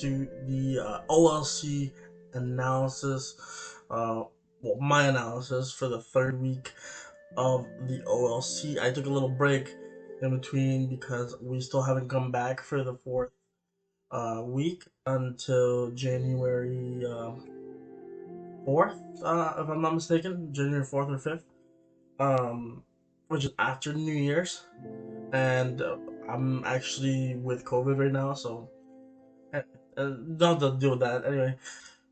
to the OLC analysis. Well, my analysis for the third week of the OLC. I took a little break in between because we still haven't come back for the fourth week until January 4th, if I'm not mistaken, January 4th or 5th, which is after New Year's. And I'm actually with COVID right now, so don't have to deal with that. Anyway,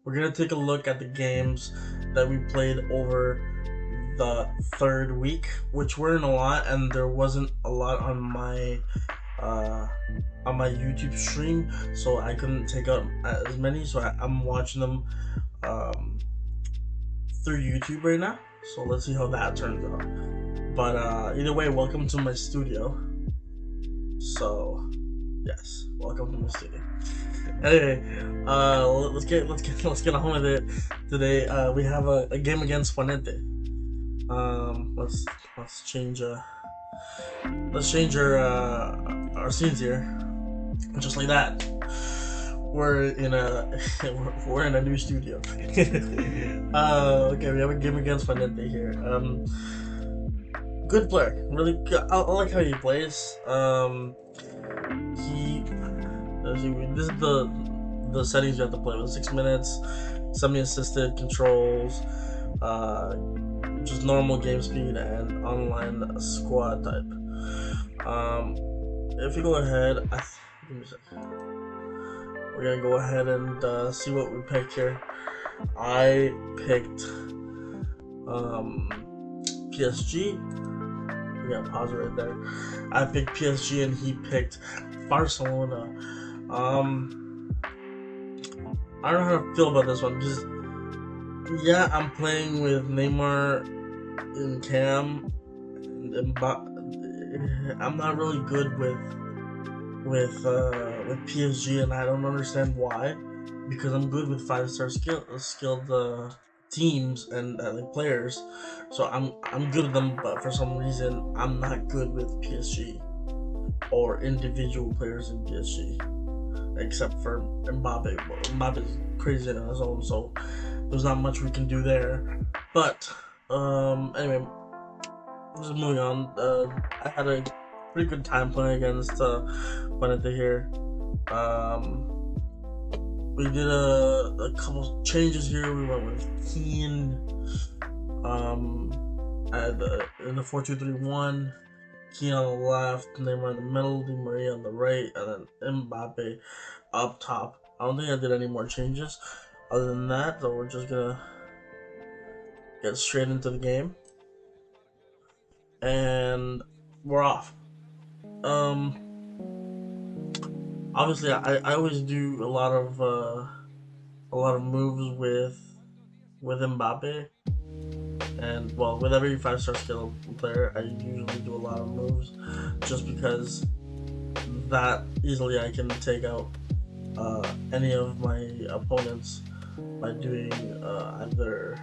we're gonna take a look at the games that we played over the third week, which weren't a lot, and there wasn't a lot on my YouTube stream, so I couldn't take out as many. So I'm watching them through YouTube right now. So let's see how that turns out. But either way, welcome to my studio. So yes, welcome to my studio. Anyway, let's get on with it. Today, we have a game against Ponente. Let's change our scenes here, just like that. We're in a new studio. Okay, we have a game against Ponente here. Good player, really good. I like how he plays. This is the settings you have to play with: 6 minutes, semi-assisted controls, just normal game speed, and online squad type. If you go ahead, give me a second. We're gonna go ahead and see what we picked here. I picked PSG. We gotta pause it right there. I picked PSG and he picked Barcelona. I don't know how to feel about this one because, yeah, I'm playing with Neymar and Cam, and I'm not really good with PSG, and I don't understand why. Because I'm good with 5-star skilled teams and like players, so I'm good with them. But for some reason, I'm not good with PSG or individual players in PSG, except for Mbappe. Mbappe's crazy on his own, so there's not much we can do there. But anyway, just moving on. I had a pretty good time playing against Ponente here. We did a couple changes here. We went with Keane in the 4-2-3-1. Keane on the left, Neymar in the middle, Di Maria on the right, and then Mbappe up top. I don't think I did any more changes other than that, so we're just gonna get straight into the game. And we're off. Obviously, I always do a lot of moves with Mbappe, and well, with every 5-star skill player, I usually do a lot of moves, just because that easily I can take out any of my opponents by doing either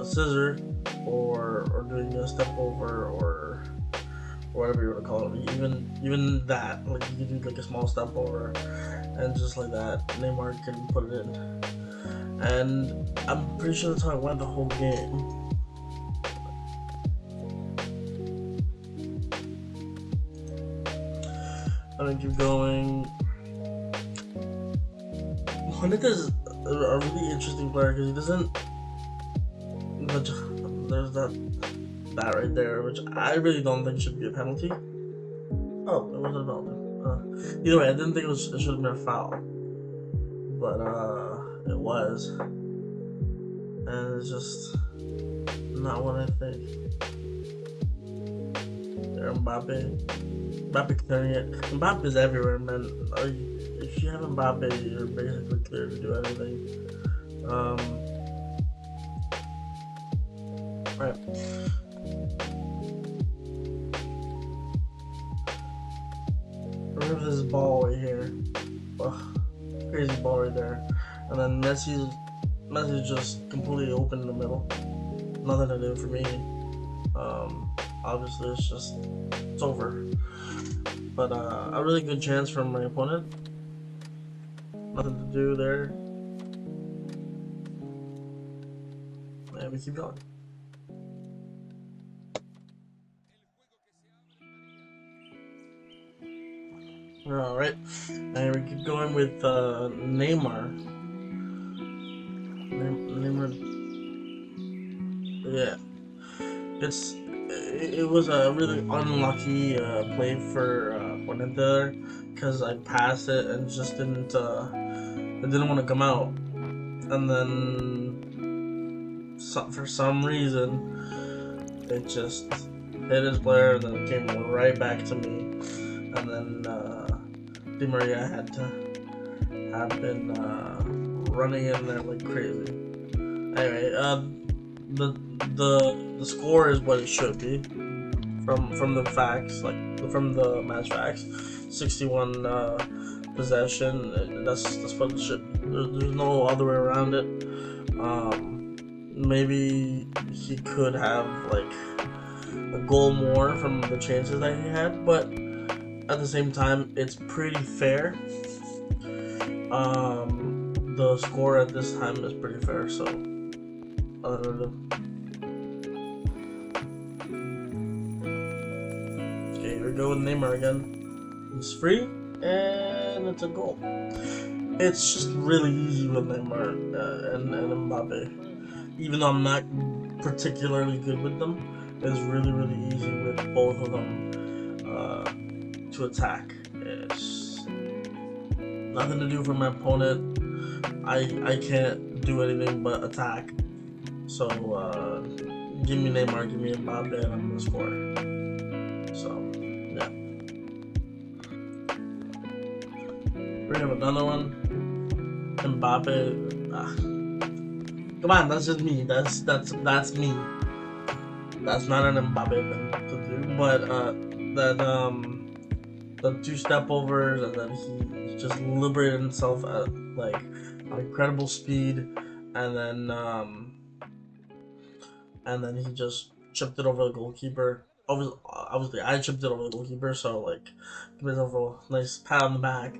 scissor or doing a step over or whatever you want to call it. Even that, like, you can do like a small step over, and just like that, Neymar can put it in. And I'm pretty sure that's how I went the whole game. I'm gonna keep going. Juanita is a really interesting player because he doesn't. There's that right there, which I really don't think should be a penalty. Oh, it wasn't a penalty. Either way, I didn't think it should have been a foul, but it was, and it's just not what I think. There, Mbappe clearing it. Mbappe is everywhere, man. If you have Mbappe, you're basically clear to do anything. Right. Remember this ball right here. Ugh, crazy ball right there. And then Messi's just completely open in the middle. Nothing to do for me. Obviously it's over. But a really good chance from my opponent. Nothing to do there. And we keep going. Alright, and we keep going with Neymar. Neymar. Yeah. It was a really unlucky play for Juanete there, because I passed it and just didn't it didn't want to come out, and then for some reason it just hit his player and then it came right back to me, and then Di Maria had been running in there like crazy. Anyway, the score is what it should be from the facts, like from the match facts. 61 possession. That's what it should be. There's no other way around it. Maybe he could have like a goal more from the chances that he had, but at the same time, it's pretty fair. The score at this time is pretty fair, so okay, here we go with Neymar again. He's free, and it's a goal. It's just really easy with Neymar and Mbappe. Even though I'm not particularly good with them, it's really easy with both of them to attack. It's nothing to do for my opponent. I can't do anything but attack. So give me Neymar, give me Mbappe, and I'm gonna score. So yeah, we have another one. Mbappe. Come on, that's just me. That's me. That's not an Mbappe thing to do, but the two step overs, and then he just liberated himself at like an incredible speed, and then he just chipped it over the goalkeeper. Obviously, I chipped it over the goalkeeper, so like give myself a nice pat on the back.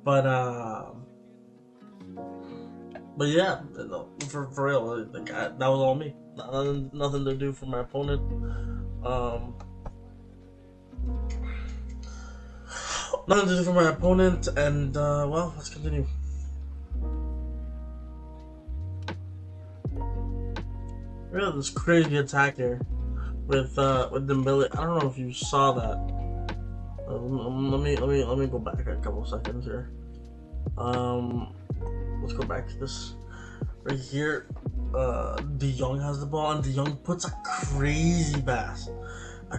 But yeah, no, for real, that was all me. Nothing to do for my opponent. Nothing to do for my opponent, and well, let's continue. We have this crazy attack here with Dembele. I don't know if you saw that. Let me go back a couple seconds here. Let's go back to this right here. De Jong has the ball, and De Jong puts a crazy pass to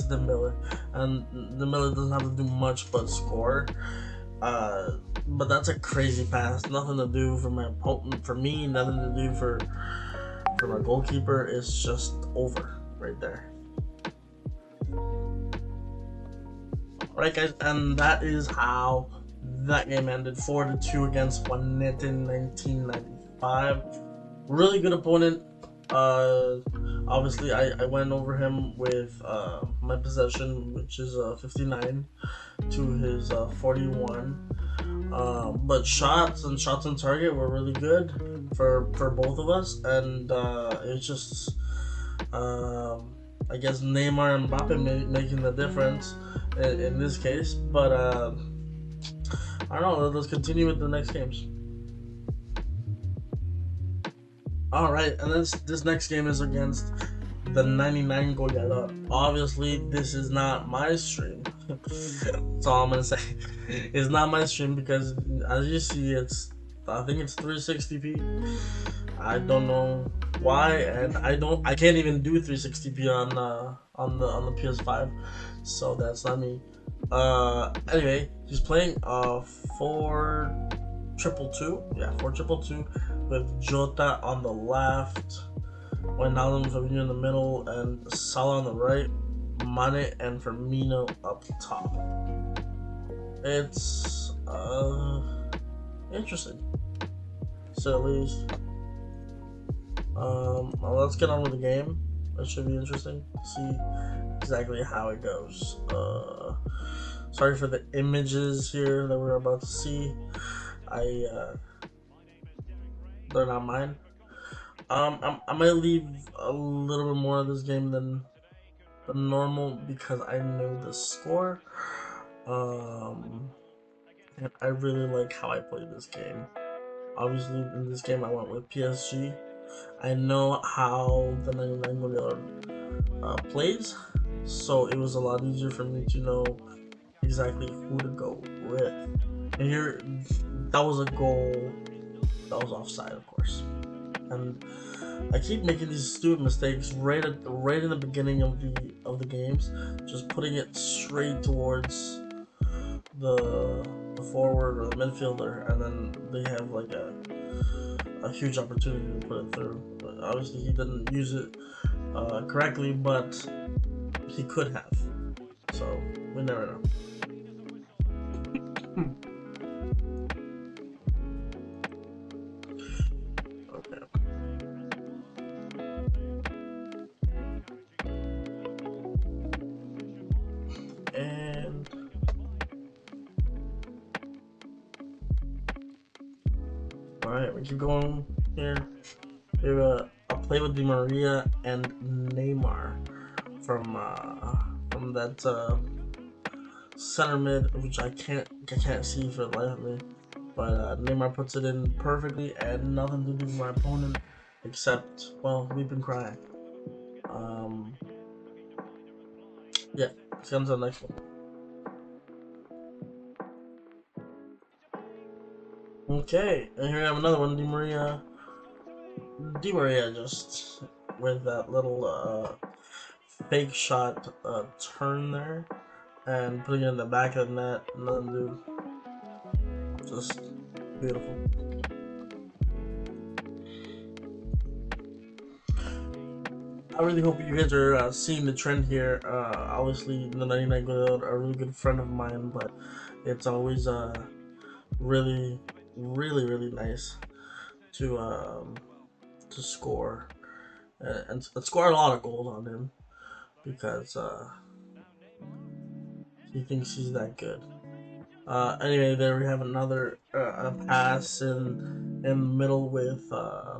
Dembele, and Dembele doesn't have to do much but score. But that's a crazy pass. Nothing to do for my opponent, for me. Nothing to do for my goalkeeper. It's just over right there. Alright, guys, and that is how that game ended. 4-2 against Juanete in 1995. Really good opponent. Obviously, I went over him with my possession, which is 59 to his 41. But shots on target were really good for both of us, and it's just I guess Neymar and Mbappe making the difference in this case. But I don't know. Let's continue with the next games. Alright, and this next game is against the 99 Goleador. Obviously, this is not my stream. That's all I'm gonna say. It's not my stream because, as you see, I think it's 360p. I don't know why, and I can't even do 360p on the PS5, so that's not me. Anyway, he's playing 4-2-2. Yeah, 4-2-2 with Jota on the left, Wijnaldum, Fabinho in the middle, and Salah on the right, Mane and Firmino up top. It's interesting, so at least. Well, let's get on with the game. That should be interesting to see exactly how it goes. Sorry for the images here that we're about to see. they're not mine. I might leave a little bit more of this game than normal because I know the score. And I really like how I play this game. Obviously, in this game, I went with PSG. I know how the 99 goal plays, so it was a lot easier for me to know exactly who to go with. And here, that was a goal that was offside, of course. And I keep making these stupid mistakes right in the beginning of the games, just putting it straight towards the forward or the midfielder, and then they have like a huge opportunity to put it through. But obviously, he didn't use it correctly, but he could have. So we never know. Okay. And all right, we keep going here. We have a play with Di Maria and Neymar from that center mid, which I can't see for the life of me. But Neymar puts it in perfectly, and nothing to do with my opponent except, well, we've been crying. Yeah, let's get on to the next one. Okay, and here we have another one, Di Maria. Di Maria just with that little fake shot turn there and putting it in the back of the net, nothing to do. Just beautiful. I really hope you guys are seeing the trend here. Obviously, the 99 Gold, a really good friend of mine, but it's always really nice to score and score a lot of goals on him because he thinks he's that good. Anyway, there we have another pass in the middle with I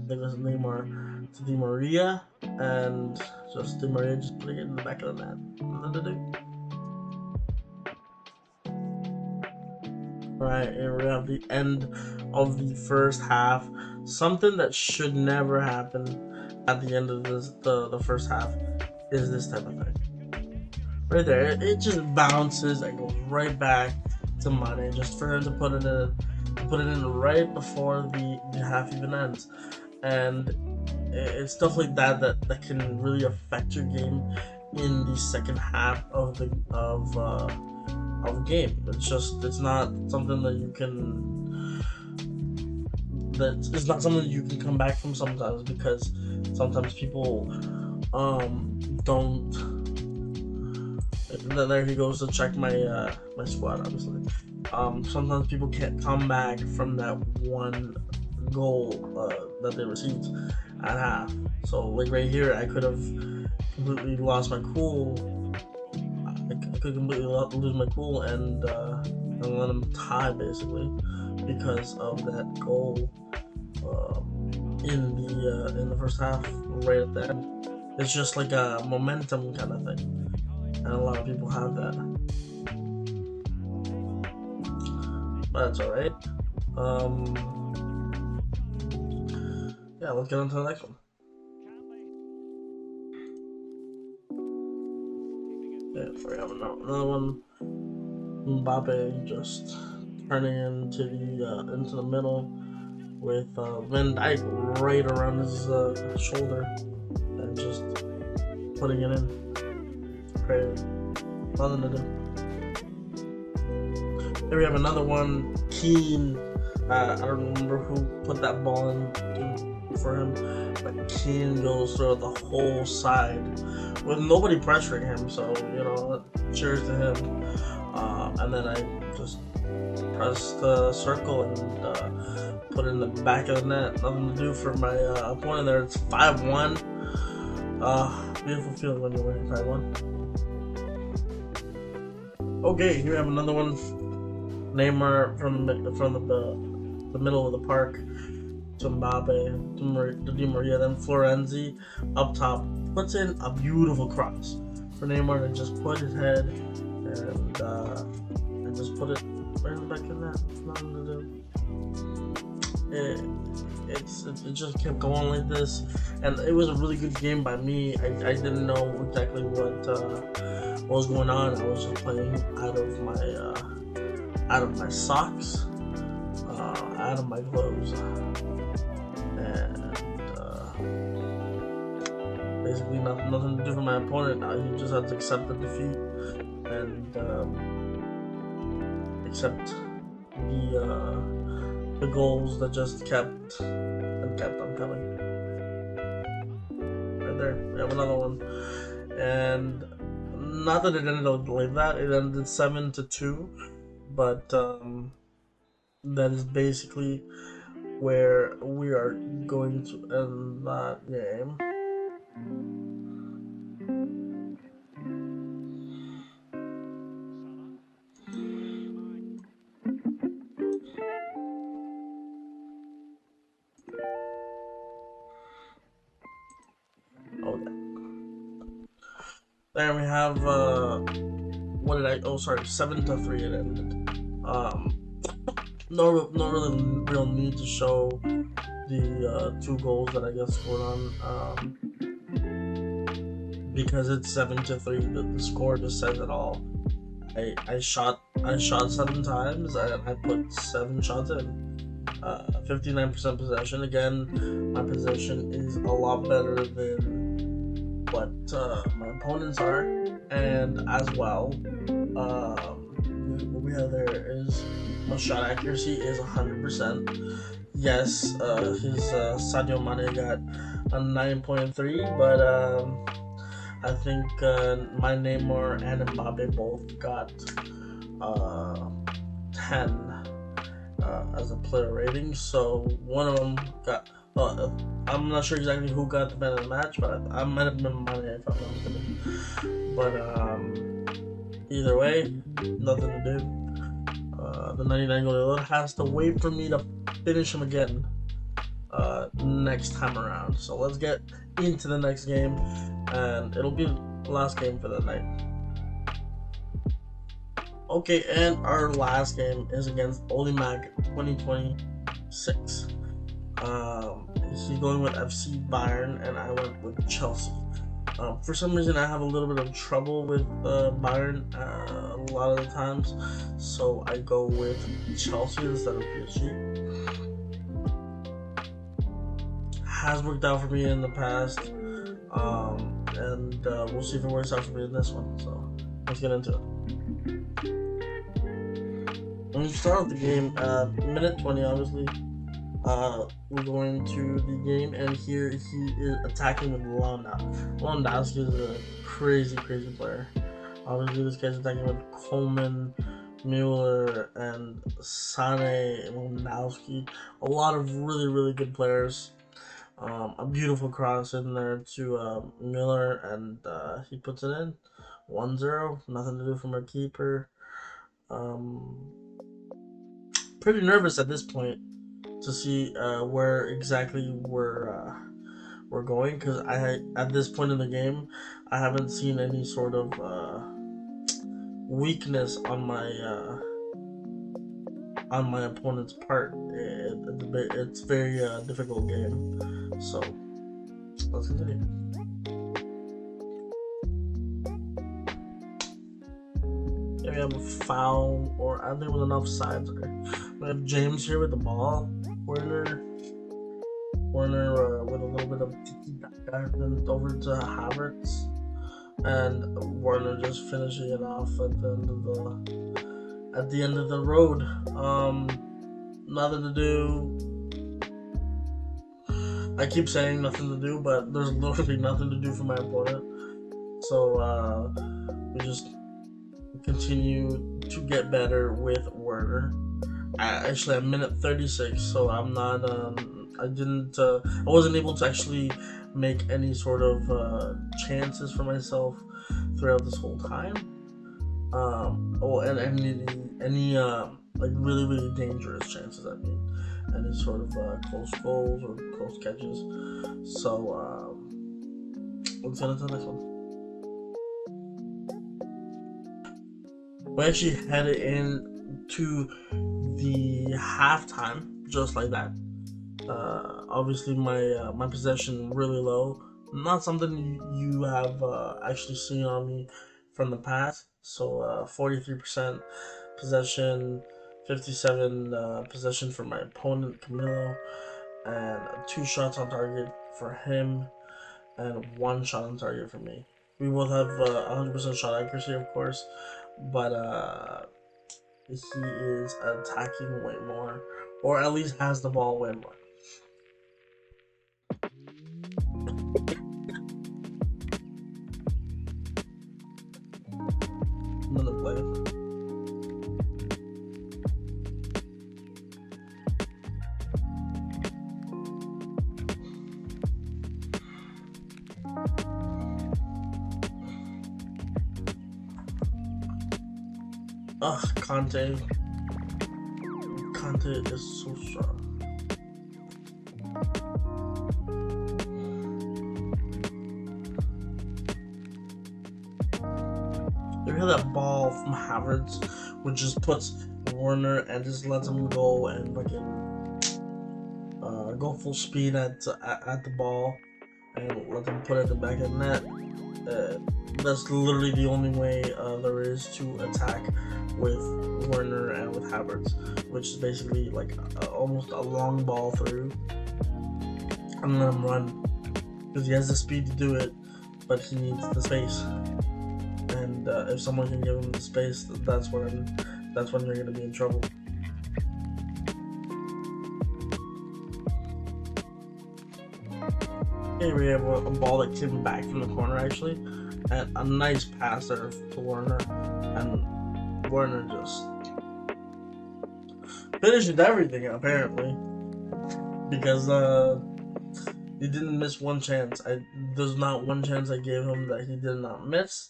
think it was Neymar to Di Maria, and just Di Maria just putting it in the back of the net. Nothing to do. Alright, here we have the end of the first half. Something that should never happen at the end of the first half is this type of thing. Right there, it just bounces and goes right back to Mane, just for him to put it in right before the half even ends. And it's stuff like that can really affect your game in the second half of the game. It's not something that you can come back from sometimes, because sometimes people don't. There he goes to check my my squad, obviously. Sometimes people can't come back from that one goal that they received at half. So like right here, I could have completely lost my cool. I could completely lose my cool and let them tie, basically, because of that goal in the first half right at the end. It's just like a momentum kind of thing, and a lot of people have that. But that's alright. Yeah, let's get on to the next one. Yeah, we have another one. Mbappe just turning into the middle with Van Dijk right around his shoulder and just putting it in. Crazy. Nothing to do. Here we have another one. Keane. I don't remember who put that ball in for him, but Keane goes through the whole side with nobody pressuring him. So cheers to him. And then I just press the circle and put it in the back of the net. Nothing to do for my opponent there. It's 5-1. Beautiful feeling when you're winning 5-1. Okay, here we have another one. Neymar from the middle of the park to Mbappe to Di Maria, then Florenzi up top puts in a beautiful cross for Neymar to just put his head and just put it right in the back of the net. Nothing to do. It just kept going like this, and it was a really good game by me. I didn't know exactly what was going on. I was just playing out of my socks, out of my clothes, and basically nothing to do for my opponent. He just had to accept the defeat and accept the goals that just kept on coming. Right there, we have another one, and not that it ended up like that. It ended 7-2, but that is basically where we are going to end that game. Okay. There we have 7-3 it ended. No really real need to show the 2 goals that I guess scored on, because it's 7-3. The score just says it all. I shot 7 times and I put 7 shots in. 59% possession. Again, my possession is a lot better than what my opponents are, and as well, what we have there is my shot accuracy is 100%. Yes, his Sadio Mane got a 9.3, but I think my Neymar and Mbappe both got 10 as a player rating. So one of them got. I'm not sure exactly who got the man of the match, but I might have been Mane if I'm not mistaken. But either way, nothing to do. The 99 goal has to wait for me to finish him again next time around. So let's get into the next game, and it'll be the last game for the night. Okay, and our last game is against Olimac 2026. He's going with FC Bayern, and I went with Chelsea. For some reason, I have a little bit of trouble with Bayern a lot of the times, so I go with Chelsea instead of PSG. Has worked out for me in the past, and we'll see if it works out for me in this one. So let's get into it. When you start off the game, minute 20, obviously. We're going to the game, and here he is attacking with Lewandowski is a crazy player. Obviously, this guy's attacking with Coleman, Mueller, and Sane, and Lewandowski. A lot of really good players. A beautiful cross in there to Mueller, and he puts it in. 1-0. Nothing to do from our keeper. Pretty nervous at this point to see where exactly we're going, because at this point in the game I haven't seen any sort of weakness on my opponent's part. It's a very difficult game, so let's continue. Here we have a foul, or I think with enough sides. We have James here with the ball. Werner with a little bit of tiki-taka, then over to Havertz, and Werner just finishing it off at the end of the road. Nothing to do. I keep saying nothing to do, but there's literally nothing to do for my opponent. So we just continue to get better with Werner. Actually, I'm minute 36, so I'm not. I wasn't able to actually make any sort of chances for myself throughout this whole time. And any like really, really dangerous chances. I mean, any sort of close goals or close catches. So let's get into the next one. We actually headed into the halftime just like that. Obviously, my possession really low. Not something you have actually seen on me from the past. So 43% possession, 57 possession for my opponent Camilo, and 2 shots on target for him, and 1 shot on target for me. We both have 100% shot accuracy, of course, but he is attacking way more, or at least has the ball way more. Another play. Ugh, Conte is so strong. You hear that ball from Havertz, which just puts Werner and just lets him go and fucking go full speed at the ball and let them put it at the back of the net. That's literally the only way there is to attack with Werner and with Havertz, which is basically like almost a long ball through and let him run, because he has the speed to do it, but he needs the space. And if someone can give him the space, that's when you're gonna be in trouble. Here we have a ball that came back from the corner actually, and a nice pass there to Werner, and Werner just finished everything apparently, because he didn't miss one chance. There's not one chance I gave him that he did not miss,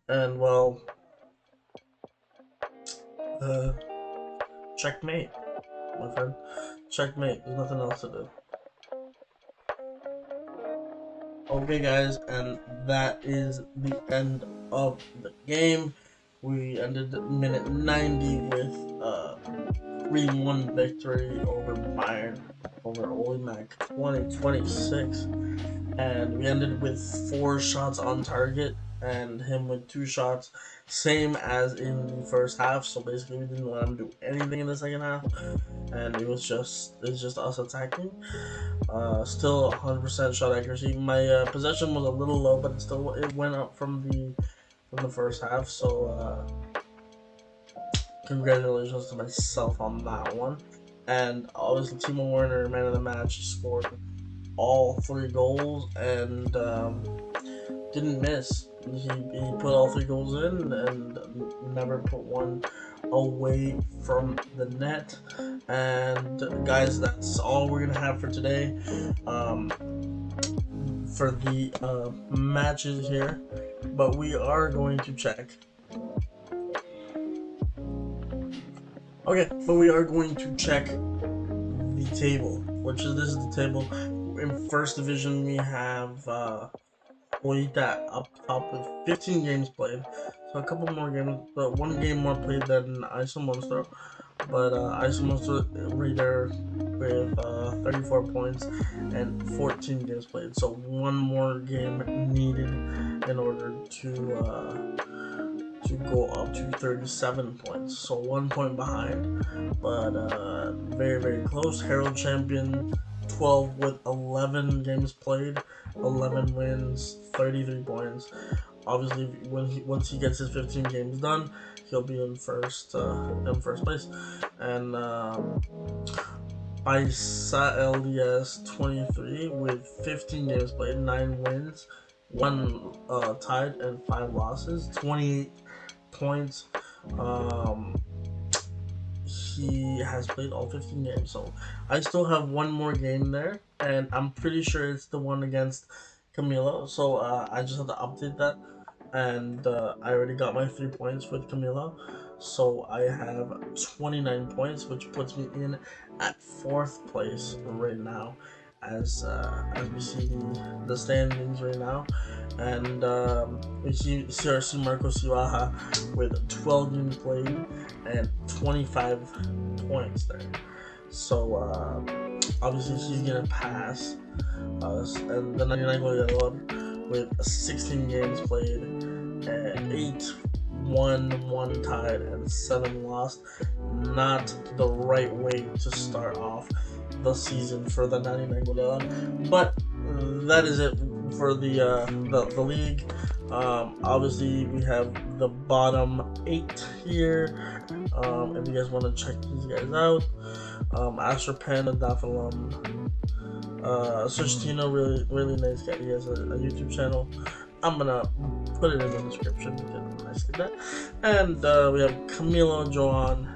and well, checkmate, my friend. Checkmate. There's nothing else to do. Okay, guys, and that is the end of the game. We ended minute 90 with 3-1 victory over Bayern, over Ole Mac 2026. And we ended with 4 shots on target and him with 2 shots, same as in the first half. So basically we didn't let him do anything in the second half, and it's just us attacking. Still 100% shot accuracy. My possession was a little low, but it went up from the first half. So congratulations to myself on that one. And obviously Timo Werner, man of the match, scored all 3 goals and didn't miss. He put all 3 goals in and never put one away from the net. And guys, that's all we're gonna have for today. For the matches here, but we are going to check. Okay, but we are going to check the table, this is the table. In first division, we have Oita up top with 15 games played, so a couple more games, but 1 game more played than Iso Monster. But Iso Monster right there with 34 points and 14 games played, so 1 more game needed in order to go up to 37 points, so 1 point behind, but very, very close. Herald champion 12 with 11 games played, 11 wins, 33 points. Obviously, once he gets his 15 games done, he'll be in first place. And Paisa LDS 23 with 15 games played, 9 wins, 1 tied, and 5 losses, 28 points. He has played all 15 games, so I still have 1 more game there, and I'm pretty sure it's the one against Camilo. So I just have to update that, and I already got my 3 points with Camilo. So I have 29 points, which puts me in at 4th place right now, as we see the standings right now. And we see CRC Marco Siwaha with 12 games played and 25 points there. So obviously he's gonna pass us, and the 99 goalie with 16 games played and 8-1, 1 tied, and 7 lost. Not the right way to start off the season for the 99 goalie, but that is it for the league. Obviously we have the bottom 8 here. If you guys want to check these guys out, Asher Penn, Dafalum, Sergio, really nice guy. He has a YouTube channel. I'm gonna put it in the description because I said that. And we have Camilo, Joan,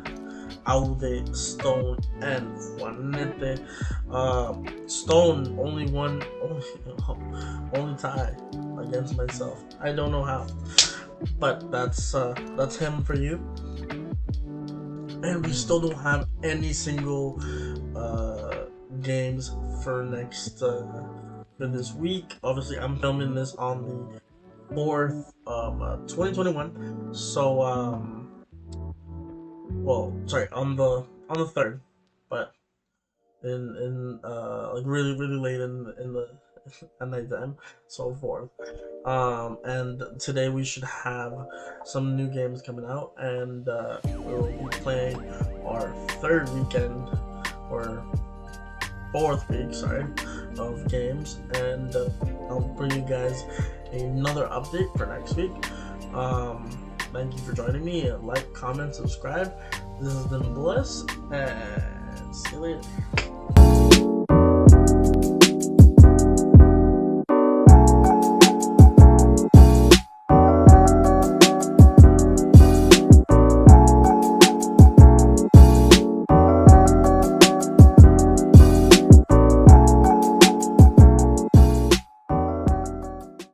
Aude, Stone, and Juanete. Stone only tie against myself. I don't know how, but that's him for you. And we still don't have any single games for next for this week. Obviously, I'm filming this on the 4th of 2021. So well, sorry, on the 3rd, but in like really late in the at night time, so forth. And today we should have some new games coming out, and we'll be playing our 3rd weekend, or 4th week, sorry, of games, and I'll bring you guys another update for next week. Thank you for joining me. Like, comment, subscribe. This has been Bliss, and see you later.